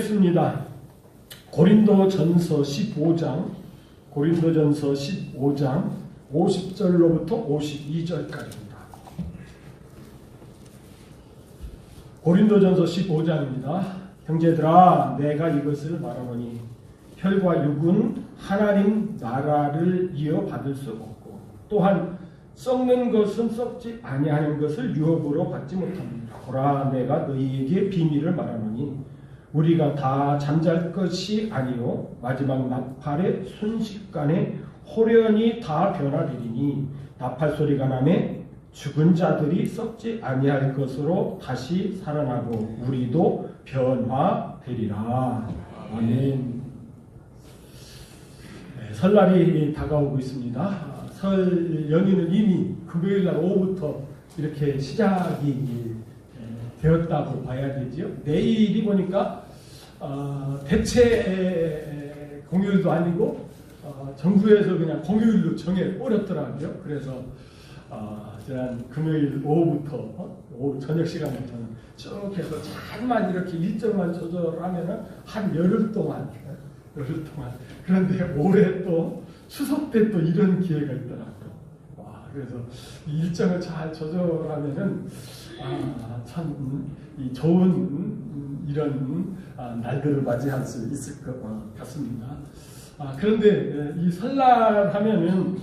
보겠습니다. 고린도전서 15장 50절로부터 52절까지입니다. 고린도전서 15장입니다. 형제들아, 내가 이것을 말하노니 혈과 육은 하나님 나라를 이어받을 수 없고, 또한 썩는 것은 썩지 아니하는 것을 유업으로 받지 못합니다. 보라, 내가 너희에게 비밀을 말하노니 우리가 다 잠잘 것이 아니요 마지막 나팔의 순식간에 호련히 다 변화되리니, 나팔 소리가 나매 죽은 자들이 썩지 아니할 것으로 다시 살아나고 우리도 변화되리라. 아멘. 네, 설날이 다가오고 있습니다. 설 연휴는 이미 금요일날 오후부터 이렇게 시작이 되었다고 봐야 되죠. 내일이 보니까 대체 공휴일도 아니고 정부에서 그냥 공휴일로 정해버렸더라고요. 그래서 지난 금요일 오후부터 오후 저녁 시간부터는 쭉 해서 잘만 이렇게 일정만 조절하면은 한 열흘 동안. 그런데 올해 또 추석 때 또 이런 기회가 있더라고요. 그래서 일정을 잘 조절하면은 참 좋은 이런 날들을 맞이할 수 있을 것 같습니다. 그런데 이 설날 하면은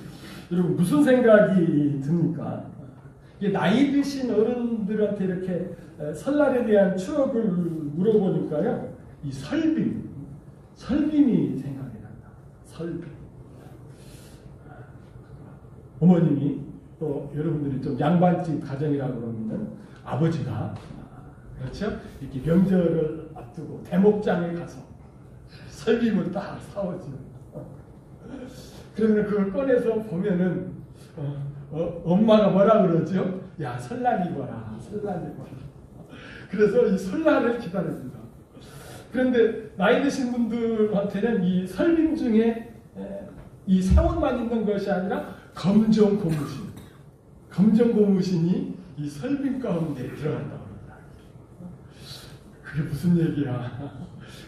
여러분 무슨 생각이 듭니까? 나이 드신 어른들한테 이렇게 설날에 대한 추억을 물어보니까요, 이 설빔이 생각이 난다. 설빔. 어머님이 또 여러분들이 좀 양반집 가정이라고 그러면 아버지가 그렇죠? 이렇게 명절을 앞두고 대목장에 가서 설빔을 딱 사오죠. 그러면 그걸 꺼내서 보면은 엄마가 뭐라 그러죠? 야, 설날이거라, 설날이거라. 그래서 이 설날을 기다립니다. 그런데 나이 드신 분들한테는 이 설빔 중에 이 세월만 있는 것이 아니라 검정 고무신이 이 설빔 가운데 들어간다고 합니다. 그게 무슨 얘기야?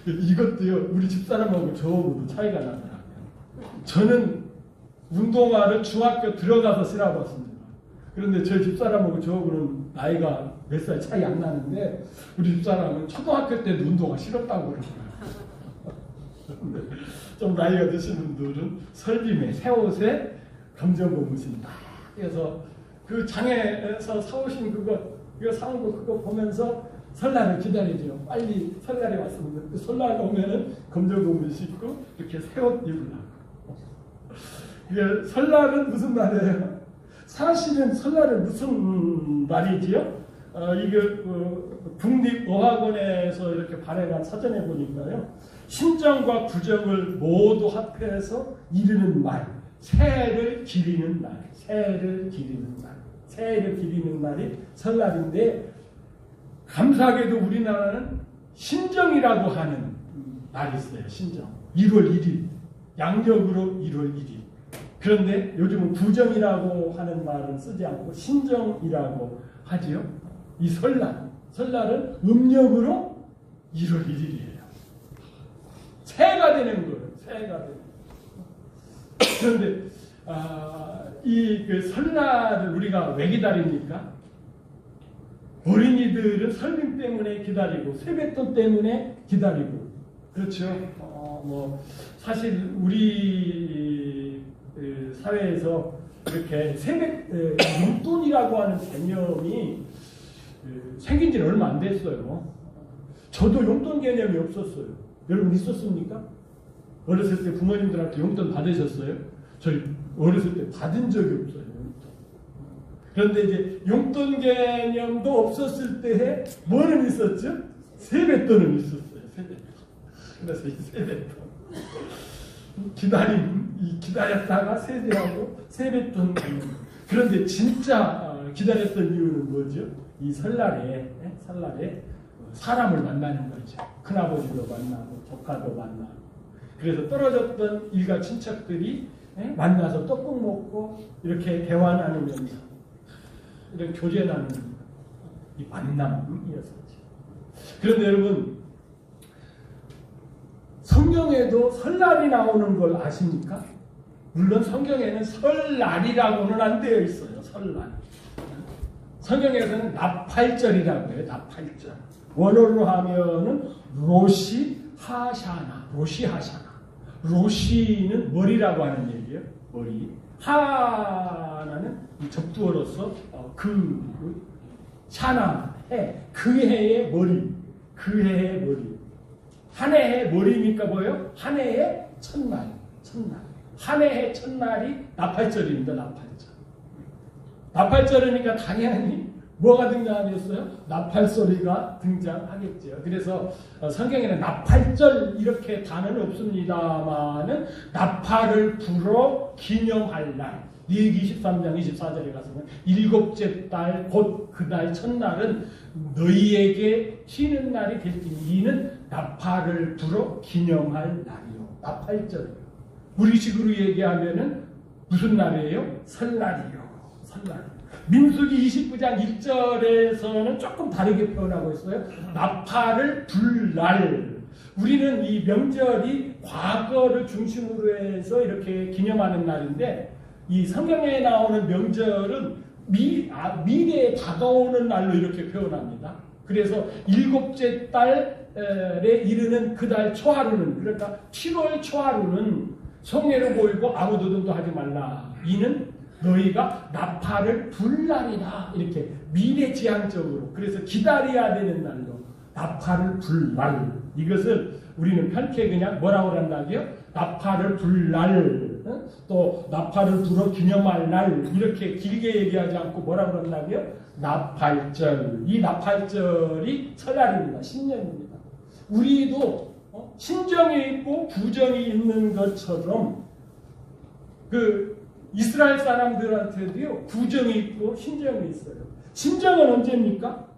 이것도요, 우리 집사람하고 저하고도 차이가 나더라고요. 저는 운동화를 중학교 들어가서 신어봤습니다. 그런데 저희 집사람하고 저하고는 나이가 몇 살 차이 안 나는데, 우리 집사람은 초등학교 때도 운동화 신었다고 그러더라고요. 좀 나이가 드신 분들은 설빔에, 새 옷에 검정 고무신 딱 해서 그 장에서 사오신 이거 사온 거 그거 보면서 설날을 기다리죠. 빨리 설날이 왔습니다. 설날 오면은 검정 고무신 신고 이렇게 새 옷 입으려고. 이게 설날은 무슨 날이에요? 사실은 설날은 무슨 날이지요? 이게 국립어학원에서 이렇게 발행한 사전에 보니까요, 신정과 구정을 모두 합해서 이르는 말, 새해를 기리는 날, 새해를 기리는 날이 설날인데, 감사하게도 우리나라는 신정이라고 하는 날이 있어요. 신정. 1월 1일. 양력으로 1월 1일. 그런데 요즘은 구정이라고 하는 말을 쓰지 않고 신정이라고 하지요. 이 설날은 음력으로 1월 1일이에요. 새해가 되는 거예요. 새해가 되는 거예요. 그런데 그 설날을 우리가 왜 기다립니까? 어린이들은 설빔 때문에 기다리고 세뱃돈 때문에 기다리고, 그렇죠. 사실 우리 사회에서 이렇게 용돈이라고 하는 개념이 생긴 지는 얼마 안 됐어요. 저도 용돈 개념이 없었어요. 여러분 있었습니까? 어렸을 때 부모님들한테 용돈 받으셨어요? 저희 어렸을 때 받은 적이 없어요. 용돈. 그런데 이제 용돈 개념도 없었을 때에 뭐는 있었죠? 세뱃돈은 있었어요. 세뱃돈. 그래서 이 세뱃돈. 기다렸다가 세대하고 세뱃돈. 그런데 진짜 기다렸던 이유는 뭐죠? 이 설날에 사람을 만나는 거죠. 큰아버지도 만나고 조카도 만나고. 그래서 떨어졌던 일가 친척들이 만나서 떡국 먹고 이렇게 대화 나누면서 이런 교제 나누는 이 만남이었었지. 그런데 여러분, 성경에도 설날이 나오는 걸 아십니까? 물론 성경에는 설날이라고는 안 되어 있어요. 설날. 성경에서는 나팔절이라고 해요. 나팔절. 원어로 하면은 로시 하샤나. 로시 하샤나. 로시는 머리라고 하는 얘기예요. 머리. 하나는 접두어로서 그 샤나 해. 그 해의 머리. 그 해의 머리. 한 해의 머리니까 뭐예요? 한 해의 첫날. 한 해의 첫날이 나팔절입니다. 나팔절. 나팔절이니까 당연히 뭐가 등장하겠어요? 나팔소리가 등장하겠죠. 그래서 성경에는 나팔절 이렇게 단어는 없습니다만은 나팔을 불어 기념할 날. 레위기 23장 24절에 가서는 일곱째 달 곧 그 달 첫날은 너희에게 쉬는 날이 될지니 이는 나팔을 불어 기념할 날이요. 나팔절이요. 우리식으로 얘기하면은 무슨 날이에요? 설날이요. 설날. 민수기 29장 1절에서는 조금 다르게 표현하고 있어요. 나팔을 불 날. 우리는 이 명절이 과거를 중심으로 해서 이렇게 기념하는 날인데 이 성경에 나오는 명절은 미래에 다가오는 날로 이렇게 표현합니다. 그래서 일곱째 달에 이르는 그 달 초하루는 그러니까 7월 초하루는 성회로 모이고 아무 노동도 하지 말라. 이는 너희가 나팔을 불 날이다. 이렇게 미래지향적으로 그래서 기다려야 되는 날로 나팔을 불 날. 이것을 우리는 편케 그냥 뭐라고 한다고요? 나팔을 불 날. 또 나팔을 불어 기념할 날 이렇게 길게 얘기하지 않고 뭐라고 한다고요? 나팔절. 이 나팔절이 설날입니다. 신년입니다. 우리도 신정이 있고 부정이 있는 것처럼 그 이스라엘 사람들한테도요 부정이 있고 신정이 있어요. 신정은 언제입니까?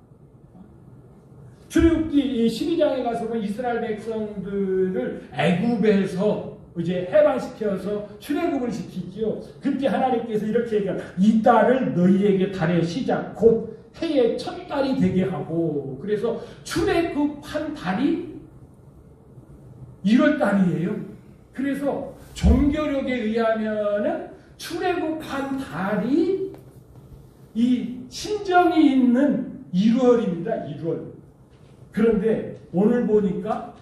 출애굽기 12장에 가서 보면 이스라엘 백성들을 애굽에서 이제 해방시켜서 출애굽을 시키지요. 그때 하나님께서 이렇게 얘기해요. 이 달을 너희에게 달의 시작 곧 해의 첫 달이 되게 하고 그래서 출애굽한 달이 1월 달이에요. 그래서 종교력에 의하면은 출애굽한 달이 이 신정이 있는 1월입니다. 1월. 그런데 오늘 보니까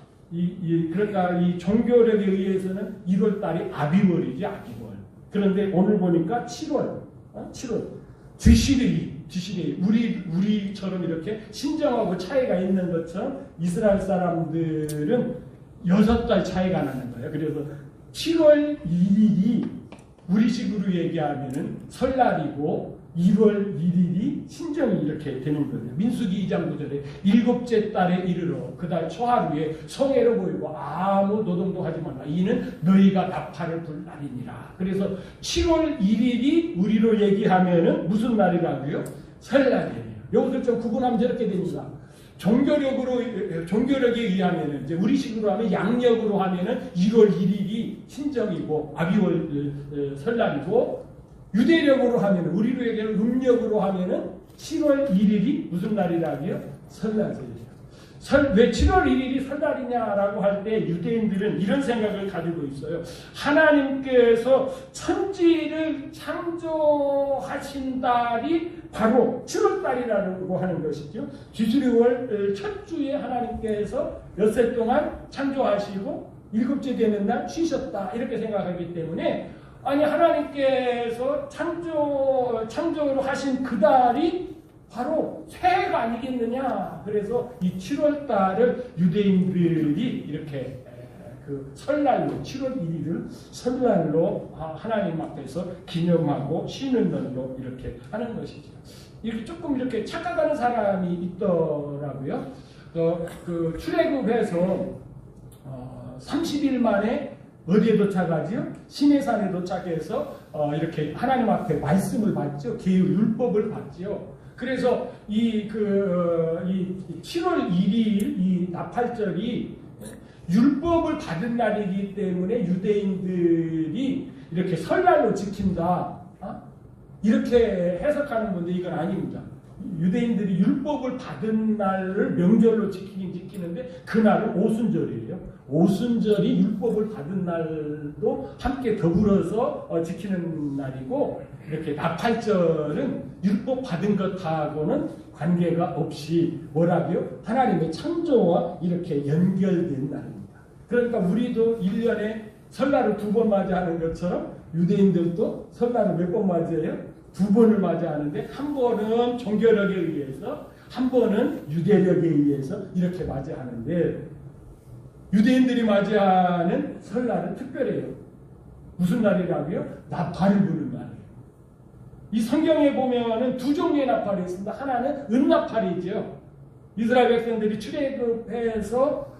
그러니까 이 종교력에 의해서는 1월 달이 아비월이지 아비월. 그런데 오늘 보니까 7월. 7월. 주시레이. 우리처럼 이렇게 신정하고 차이가 있는 것처럼 이스라엘 사람들은 6달 차이가 나는 거예요. 그래서 7월 1일이 우리식으로 얘기하면은 설날이고 1월 1일이 신정이 이렇게 되는 거예요. 민수기 2장 9절에 일곱째 달에 이르러 그 달 초하루에 성회로 모이고 아무 노동도 하지 말라. 이는 너희가 나팔을 불 날이니라. 그래서 7월 1일이 우리로 얘기하면은 무슨 날이라고요? 설날이에요. 여기서 좀 구분하면 저렇게 됩니다. 종교력에 의하면은 이제 우리식으로 하면 양력으로 하면은 1월 1일이 신정이고 아비월 설날이고 유대력으로 하면은 우리로 얘기하는 음력으로 하면은 7월 1일이 무슨 날이라고요? 설날이에요. 왜 7월 1일이 설날이냐라고 할 때 유대인들은 이런 생각을 가지고 있어요. 하나님께서 천지를 창조하신 달이 바로 7월 달이라고 하는 것이죠. 지수리월 첫 주에 하나님께서 엿새 동안 창조하시고 일곱째 되는 날 쉬셨다. 이렇게 생각하기 때문에 아니 하나님께서 창조를 하신 그 달이 바로 새해가 아니겠느냐. 그래서 이 7월 달을 유대인들이 이렇게 그 설날로 7월 1일을 설날로 하나님 앞에서 기념하고 쉬는 날로 이렇게 하는 것이죠. 이렇게 조금 이렇게 착각하는 사람이 있더라고요. 그 출애굽해서 30일 만에 어디에 도착하지요? 시내산에 도착해서 이렇게 하나님 앞에 말씀을 받죠. 계율 율법을 받죠. 그래서 이 7월 1일 이 나팔절이 율법을 받은 날이기 때문에 유대인들이 이렇게 설날로 지킨다. 이렇게 해석하는 건데 이건 아닙니다. 유대인들이 율법을 받은 날을 명절로 지키긴 지키는데 그날은 오순절이에요. 오순절이 율법을 받은 날도 함께 더불어서 지키는 날이고, 이렇게 나팔절은 율법 받은 것하고는 관계가 없이 뭐라고요? 하나님의 창조와 이렇게 연결된 날입니다. 그러니까 우리도 1년에 설날을 2번 맞이하는 것처럼 유대인들도 설날을 몇 번 맞이해요? 2번을 맞이하는데, 한 번은 종교력에 의해서, 한 번은 유대력에 의해서 이렇게 맞이하는데, 유대인들이 맞이하는 설날은 특별해요. 무슨 날이라고요? 나팔을 부는 날이에요. 이 성경에 보면은 2종류의 나팔이 있습니다. 하나는 은나팔이죠. 이스라엘 백성들이 출애굽해서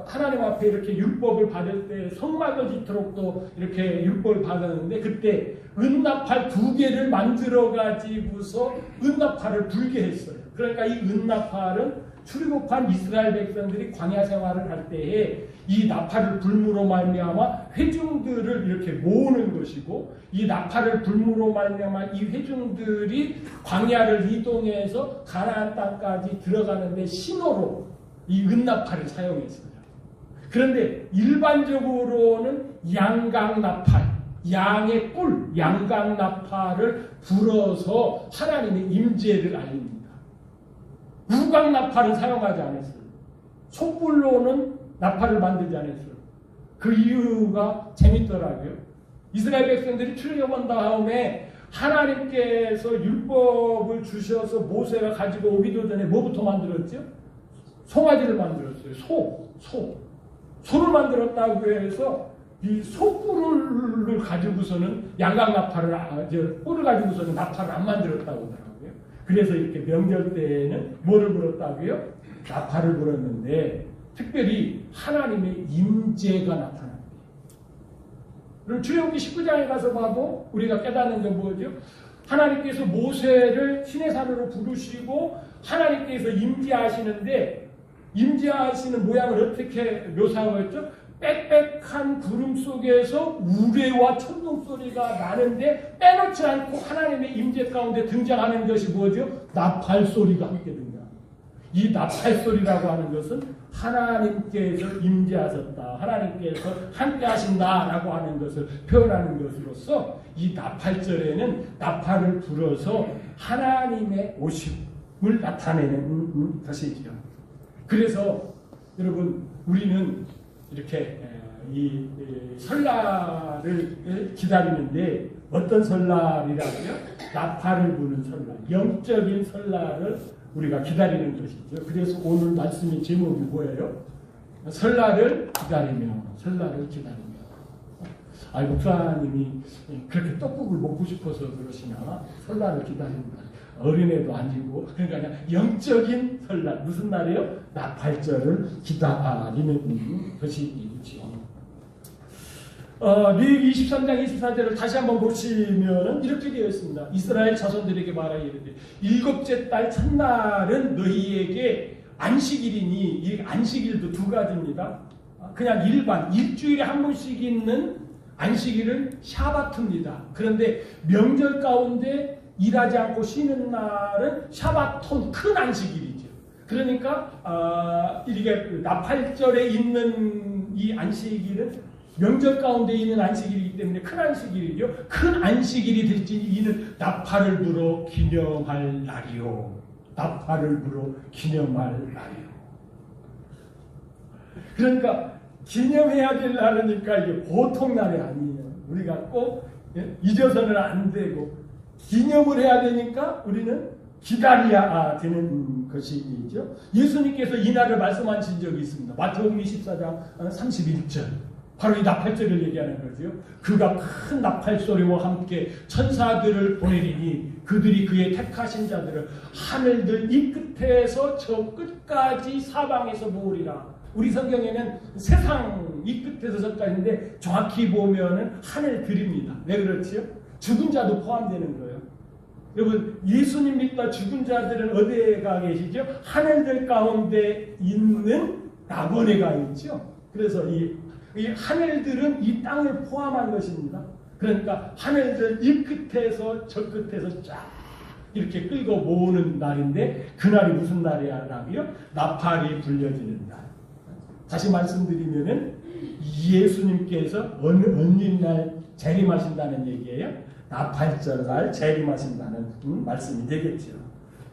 하나님 앞에 이렇게 율법을 받을 때 성막을 짓도록 또 이렇게 율법을 받았는데, 그때 은나팔 2개를 만들어 가지고서 은나팔을 불게 했어요. 그러니까 이 은나팔은 출애굽한 이스라엘 백성들이 광야 생활을 할 때에 이 나팔을 불므로 말미암아 회중들을 이렇게 모으는 것이고, 이 나팔을 불므로 말미암아 이 회중들이 광야를 이동해서 가나안 땅까지 들어가는데 신호로 이 은나팔을 사용했어요. 그런데 일반적으로는 양강나팔, 양의 뿔, 양강나팔을 불어서 하나님의 임재를 알립니다. 무강나팔은 사용하지 않았어요. 촛불로는 나팔을 만들지 않았어요. 그 이유가 재밌더라고요. 이스라엘 백성들이 출애굽한 다음에 하나님께서 율법을 주셔서 모세가 가지고 오기도 전에 뭐부터 만들었죠? 송아지를 만들었어요. 소를 만들었다고 해서 이 소뿔을 가지고서는 양강나팔을, 뿔을 가지고서는 나팔을 안 만들었다고 하더라고요. 그래서 이렇게 명절 때에는 뭐를 불었다고요? 나팔을 불었는데, 특별히 하나님의 임재가 나타납니다. 그럼 출애굽기 19장에 가서 봐도 우리가 깨닫는 건 뭐죠? 하나님께서 모세를 시내산으로 부르시고 하나님께서 임재하시는데, 임재하시는 모양을 어떻게 묘사하고 있죠? 빽빽한 구름 속에서 우레와 천둥 소리가 나는데 빼놓지 않고 하나님의 임재 가운데 등장하는 것이 뭐죠? 나팔 소리가 함께 등장합니다. 이 나팔 소리라고 하는 것은 하나님께서 임재하셨다, 하나님께서 함께 하신다라고 하는 것을 표현하는 것으로서 이 나팔절에는 나팔을 불어서 하나님의 오심을 나타내는 것이지요. 그래서 여러분, 우리는 이렇게 이 설날을 기다리는데, 어떤 설날이라고요? 나팔을 부는 설날, 영적인 설날을 우리가 기다리는 것이죠. 그래서 오늘 말씀의 제목이 뭐예요? 설날을 기다리며, 설날을 기다리며. 목사님이 그렇게 떡국을 먹고 싶어서 그러시나? 설날을 기다린다. 어린애도 아니고, 그러니까 그냥 영적인 설날, 무슨 날이에요? 나팔절을 기다리는 것이지요. 레위기 23장 24절을 다시 한번 보시면 이렇게 되어 있습니다. 이스라엘 자손들에게 말하여 이르되, 7째 달 첫날은 너희에게 안식일이니, 이 안식일도 2가지입니다. 그냥 일주일에 한 번씩 있는 안식일은 샤바트입니다. 그런데 명절 가운데 일하지 않고 쉬는 날은 샤바톤, 큰 안식일이죠. 그러니까 이게 나팔절에 있는 이 안식일은 명절 가운데 있는 안식일이기 때문에 큰 안식일이죠. 큰 안식일이 될지 이는 나팔을 불어 기념할 날이요. 나팔을 불어 기념할 날이요. 그러니까 기념해야 될 날이니까 이게 보통 날이 아니에요. 우리가 꼭 잊어서는 안 되고, 기념을 해야 되니까 우리는 기다려야 되는 것이죠. 예수님께서 이 날을 말씀하신 적이 있습니다. 마태복음 24장 31절. 바로 이 나팔절을 얘기하는 거죠. 그가 큰 나팔소리와 함께 천사들을 보내리니 그들이 그의 택하신 자들을 하늘들 이 끝에서 저 끝까지 사방에서 모으리라. 우리 성경에는 세상 이 끝에서 저까지인데 정확히 보면은 하늘들입니다. 왜 그렇지요? 죽은 자도 포함되는 거예요. 여러분, 예수님 믿다 죽은 자들은 어디에 가 계시죠? 하늘들 가운데 있는 낙원에 가 있죠. 그래서 이 하늘들은 이 땅을 포함한 것입니다. 그러니까 하늘들 이 끝에서 저 끝에서 쫙 이렇게 끌고 모으는 날인데 그날이 무슨 날이라고요? 나팔이 불려지는 날. 다시 말씀드리면은 예수님께서 어느 날 재림하신다는 얘기예요. 나팔절 날 재림하신다는 말씀이 되겠죠.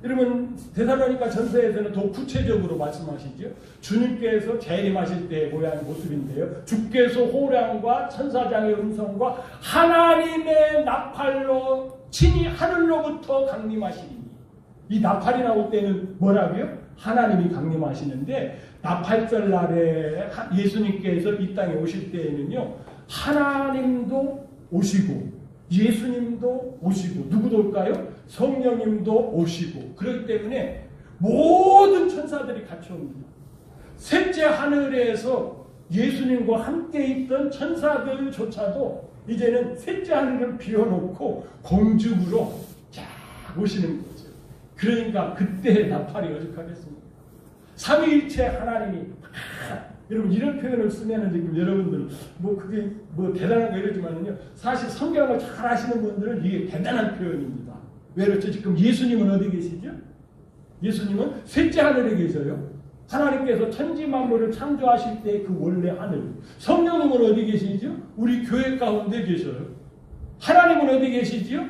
여러분 데살로니가 전서에서는 더 구체적으로 말씀하시죠. 주님께서 재림하실 때의 모습인데요. 주께서 호랑과 천사장의 음성과 하나님의 나팔로 친히 하늘로부터 강림하시리니. 이 나팔이 나올 때는 뭐라고요? 하나님이 강림하시는데 나팔절 날에 예수님께서 이 땅에 오실 때에는요. 하나님도 오시고 예수님도 오시고 누구도 올까요? 성령님도 오시고 그렇기 때문에 모든 천사들이 같이 옵니다. 셋째 하늘에서 예수님과 함께 있던 천사들조차도 이제는 셋째 하늘을 비워놓고 공중으로 쫙 오시는 거죠. 그러니까 그때 나팔이 오죽하겠습니까? 삼위일체 하나님이 여러분 이런 표현을 쓰면은 지금 여러분들 뭐 그게 뭐 대단한 거 이러지만은요 사실 성경을 잘 아시는 분들은 이게 대단한 표현입니다. 왜 그렇죠? 지금 예수님은 어디 계시죠? 예수님은 셋째 하늘에 계셔요. 하나님께서 천지 만물을 창조하실 때 그 원래 하늘. 성령님은 어디 계시죠? 우리 교회 가운데 계셔요. 하나님은 어디 계시지요?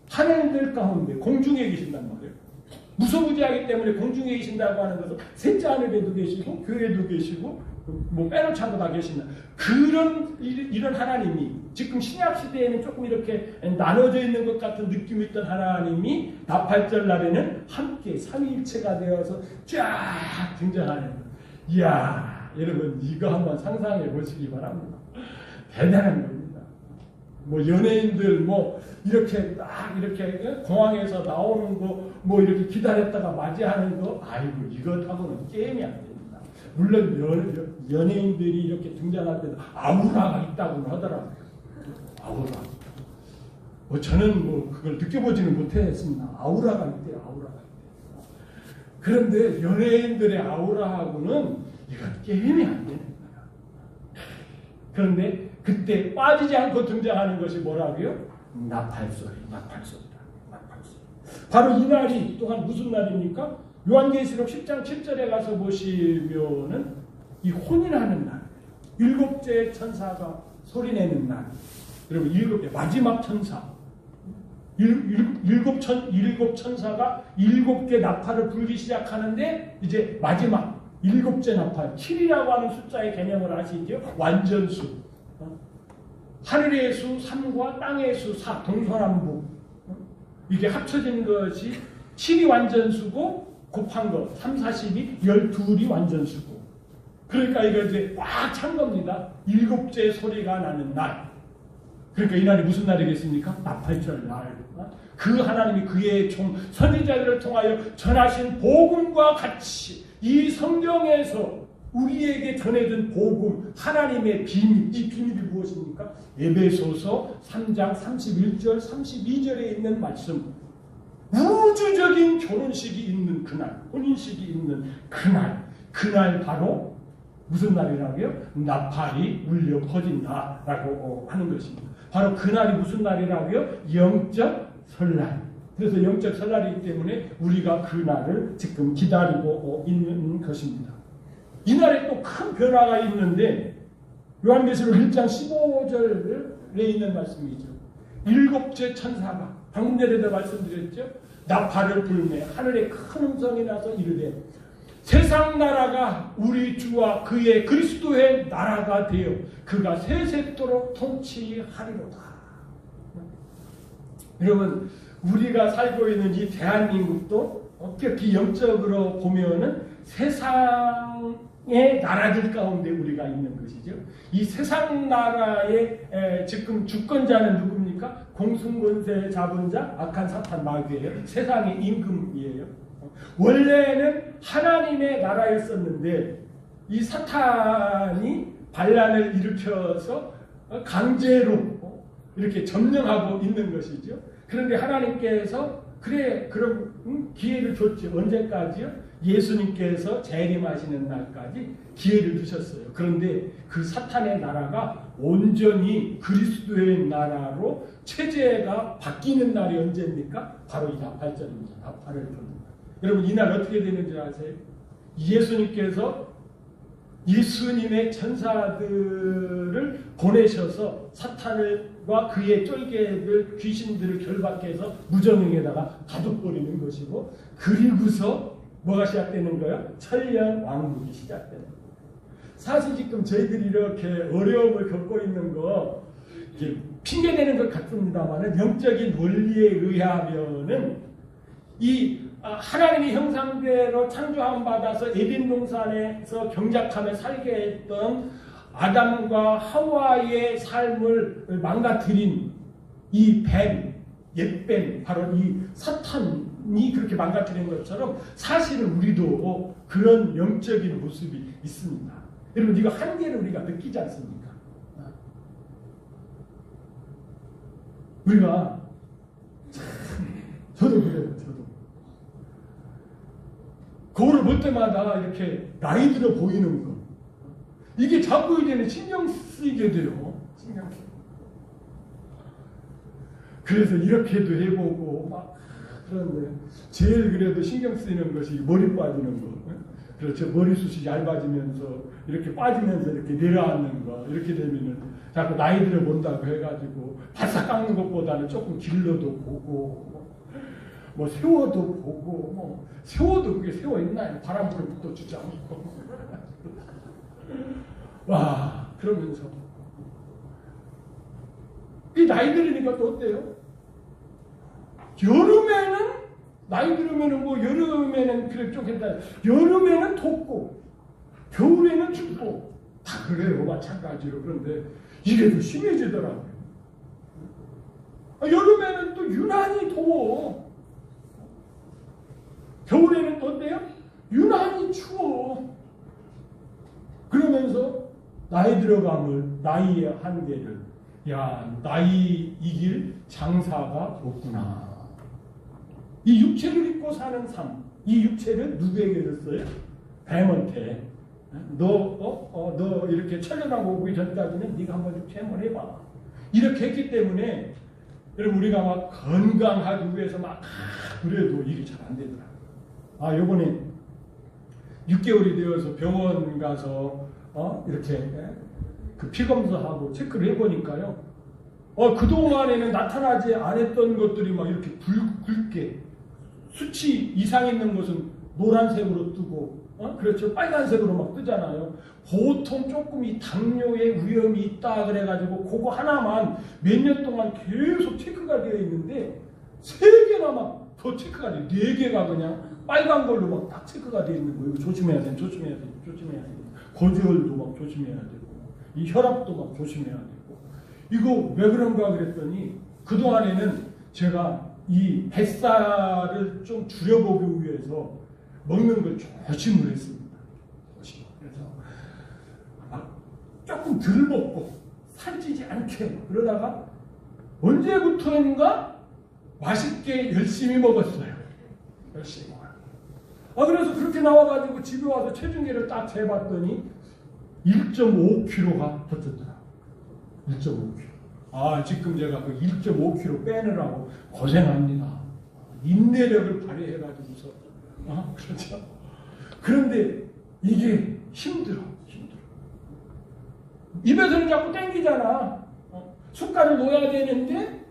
하늘들 가운데 공중에 계신단 말이에요. 무소부지하기 때문에 공중에 계신다고 하는 것은 셋째 하늘에도 계시고 교회에도 계시고 뭐 빼놓지 않고 다 계신다. 그런 이런 하나님이 지금 신약 시대에는 조금 이렇게 나눠져 있는 것 같은 느낌이 있던 하나님이 나팔절 날에는 함께 삼위일체가 되어서 쫙 등장하는 거예요. 이야 여러분 이거 한번 상상해 보시기 바랍니다. 대단한 겁니다. 뭐 연예인들 뭐 이렇게 딱 이렇게 공항에서 나오는 거 뭐 이렇게 기다렸다가 맞이하는 거 아이고 이것하고는 게임이 안 됩니다. 물론 연예인들이 이렇게 등장할 때도 아우라가 있다고 하더라고요. 아우라. 저는 뭐 그걸 느껴보지는 못했습니다. 아우라가 있대요. 아우라가 있대요. 그런데 연예인들의 아우라하고는 이건 게임이 안 되는 거야. 그런데 그때 빠지지 않고 등장하는 것이 뭐라고요? 나팔소리, 나팔소리다. 나팔소리. 바로 이 날이 또한 무슨 날입니까? 요한계시록 10장 7절에 가서 보시면은 이 혼인하는 날, 일곱째 천사가 소리내는 날. 여러분 일곱째 마지막 천사. 일곱 천사가 7개 나팔을 불기 시작하는데 이제 마지막 일곱째 나팔 7이라고 하는 숫자의 개념을 아시죠? 완전수. 하늘의 수 3과 땅의 수 4, 동서남북. 이게 합쳐진 것이 7이 완전수고 곱한 거 3, 40이 12이 완전수고. 그러니까 이거 이제 꽉 찬 겁니다. 7째 소리가 나는 날. 그러니까 이 날이 무슨 날이겠습니까? 나팔절 날. 그 하나님이 그의 종 선지자들을 통하여 전하신 복음과 같이 이 성경에서 우리에게 전해진 복음, 하나님의 비밀, 이 비밀이 무엇입니까? 에베소서 3장 31절, 32절에 있는 말씀. 우주적인 결혼식이 있는 그날, 혼인식이 있는 그날 바로 무슨 날이라고요? 나팔이 울려 퍼진다라고 하는 것입니다. 바로 그날이 무슨 날이라고요? 영적 설날. 그래서 영적 설날이기 때문에 우리가 그날을 지금 기다리고 있는 것입니다. 이날에 또 큰 변화가 있는데 요한계시록 1장 15절에 있는 말씀이죠. 7째 천사가 방금 전에도 말씀드렸죠. 나팔을 불매 하늘에 큰 음성이 나서 이르되 세상 나라가 우리 주와 그의 그리스도의 나라가 되어 그가 세세토록 통치하리로다. 여러분 우리가 살고 있는 이 대한민국도 어떻게 영적으로 보면은 세상의 나라들 가운데 우리가 있는 것이죠. 이 세상 나라의 지금 주권자는 누굽니까? 공승권세 잡은 자 악한 사탄 마귀예요. 세상의 임금이에요. 원래는 하나님의 나라였었는데 이 사탄이 반란을 일으켜서 강제로 이렇게 점령하고 있는 것이죠. 그런데 하나님께서 그래 그럼 기회를 줬지. 언제까지요? 예수님께서 재림하시는 날까지 기회를 두셨어요. 그런데 그 사탄의 나라가 온전히 그리스도의 나라로 체제가 바뀌는 날이 언제입니까? 바로 이 나팔절입니다. 나팔을 부는 날. 여러분 이날 어떻게 되는지 아세요? 예수님께서 예수님의 전사들을 보내셔서 사탄과 그의 쫄개들 귀신들을 결박해 해서 무저능에다가 가둬버리는 것이고, 그리고서 뭐가 시작되는 거예요? 천년 왕국이 시작되는 거예요. 사실 지금 저희들이 이렇게 어려움을 겪고 있는 거 핑계대는 것 같습니다만 영적인 원리에 의하면은 이 하나님의 형상대로 창조함 받아서 에덴 동산에서 경작하며 살게 했던 아담과 하와의 삶을 망가뜨린 이 뱀, 옛뱀, 바로 이 사탄이 그렇게 망가뜨린 것처럼 사실은 우리도 그런 영적인 모습이 있습니다. 여러분 이거 한계를 우리가 느끼지 않습니까? 우리가 저도 그래요. 저도 거울을 볼 때마다 이렇게 나이 들어 보이는 거, 이게 자꾸 이제는 신경 쓰이게 돼요. 신경 쓰이게. 그래서 이렇게도 해보고 막 그런데 제일 그래도 신경 쓰이는 것이 머리 빠지는 거. 그렇죠. 머리숱이 얇아지면서 이렇게 빠지면서 이렇게 내려앉는 거. 이렇게 되면은 자꾸 나이 들어 본다고 해가지고 바싹 깎는 것보다는 조금 길러도 보고 뭐 세워도 보고 뭐 세워도 그게 세워 있나요? 바람 불어 붙어주지 않고. 와, 그러면서 이 나이 들으니까 또 어때요? 여름에는 나이 들으면은 뭐 여름에는 그래 좀 괜찮아요. 여름에는 덥고 겨울에는 춥고 다 그래요. 마찬가지로. 그런데 이게 더 심해지더라고요. 여름에는 또 유난히 더워. 겨울에는 또 어때요? 유난히 추워. 그러면서 나이 들어감을, 나이의 한계를, 야, 나이 이길 장사가 없구나. 이 육체를 입고 사는 삶, 이 육체를 누구에게 줬어요? 뱀한테. 너 이렇게 천년왕국 오기 전까지는 네가 한번 육체 한번 해봐. 이렇게 했기 때문에 여러분 우리가 막 건강하기 위해서 막 그래도 일이 잘 안 되더라. 요번에 6개월이 되어서 병원 가서 이렇게 그 피검사하고 체크를 해보니까요. 그동안에는 나타나지 않았던 것들이 막 이렇게 붉게 수치 이상 있는 것은 노란색으로 뜨고, 그렇죠. 빨간색으로 막 뜨잖아요. 보통 조금 이 당뇨의 위험이 있다 그래가지고 그거 하나만 몇 년 동안 계속 체크가 되어 있는데 3개나 막 더 체크가 돼요. 4개가 그냥 빨간 걸로 막 딱 체크가 되어 있는 거예요. 조심해야 돼, 조심해야 돼, 조심해야 돼. 고지혈도 막 조심해야 되고, 이 혈압도 막 조심해야 되고. 이거 왜 그런가 그랬더니 그동안에는 제가 이 뱃살을 좀 줄여보기 위해서 먹는 걸 조심을 했습니다. 그래서 조금 덜 먹고 살찌지 않게 그러다가 언제부터인가 맛있게 열심히 먹었어요. 열심히 먹어요. 그래서 그렇게 나와가지고 집에 와서 체중계를 딱 재봤더니 1.5kg가 붙었더라고요. 1.5kg. 지금 제가 그 1.5kg 빼느라고 고생합니다. 인내력을 발휘해가지고서. 그렇죠. 그런데 이게 힘들어. 입에서는 자꾸 땡기잖아. 숟갈을 놓아야 되는데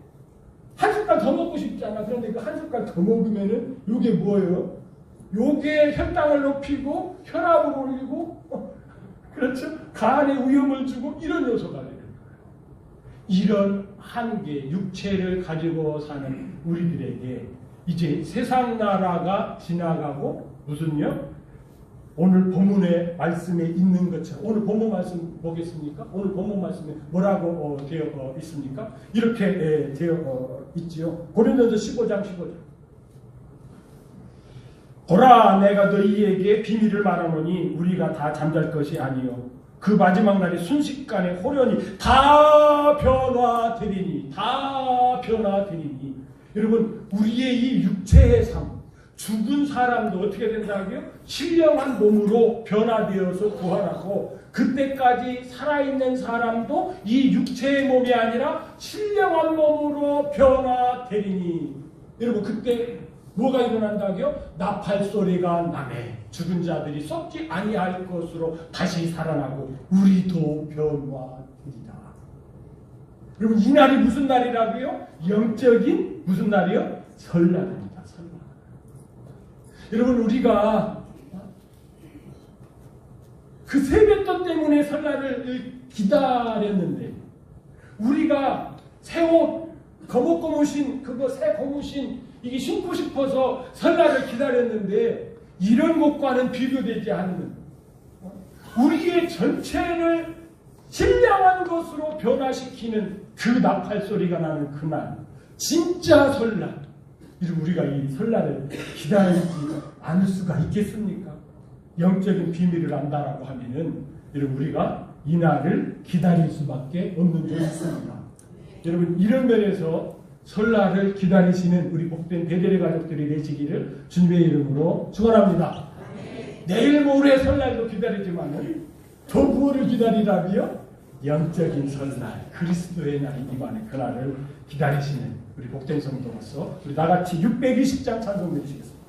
한 숟갈 더 먹고 싶잖아. 그런데 그 한 숟갈 더 먹으면은 이게 뭐예요? 요게 혈당을 높이고 혈압을 올리고 그렇죠? 간에 위험을 주고 이런 요소가 되는 거예요. 이런 한계, 육체를 가지고 사는 우리들에게 이제 세상 나라가 지나가고 무슨요? 오늘 본문의 말씀에 있는 것처럼, 오늘 본문 말씀 보겠습니까? 오늘 본문 말씀에 뭐라고 되어 있습니까? 이렇게 되어 있지요. 고린도전서 15장 15절. 보라, 내가 너희에게 비밀을 말하노니 우리가 다 잠잘 것이 아니요 그 마지막 날이 순식간에 호련히 다 변화되리니. 여러분, 우리의 이 육체의 삶, 죽은 사람도 어떻게 된다고요? 신령한 몸으로 변화되어서 부활하고 그때까지 살아있는 사람도 이 육체의 몸이 아니라 신령한 몸으로 변화되리니. 여러분 그때 뭐가 일어난다고요? 나팔 소리가 나매 죽은 자들이 썩지 아니할 것으로 다시 살아나고 우리도 변화되리라. 여러분 이 날이 무슨 날이라고요? 영적인 무슨 날이요? 설날입니다. 설날. 여러분 우리가 그 세뱃돈 때문에 설날을 기다렸는데 우리가 새 옷 거뭇거뭇신 그거 새 고무신 이게 신고 싶어서 설날을 기다렸는데 이런 것과는 비교되지 않는 우리의 전체를 신령한 것으로 변화시키는 그 나팔 소리가 나는 그날 진짜 설날. 이러면 우리가 이 설날을 기다리지 않을 수가 있겠습니까? 영적인 비밀을 안다라고 하면은 여러분 우리가 이 날을 기다릴 수밖에 없는 줄 믿습니다. 여러분 이런 면에서 설날을 기다리시는 우리 복된 베델의 가족들이 되시기를 주님의 이름으로 축원합니다. 내일 모레 설날도 기다리지만은 더 무엇을 기다리라고요? 영적인 설날 그리스도의 날이 임하는 그날을 기다리시는 우리 복된 성도로서 우리 다같이 620장 찬송 드리시겠습니다.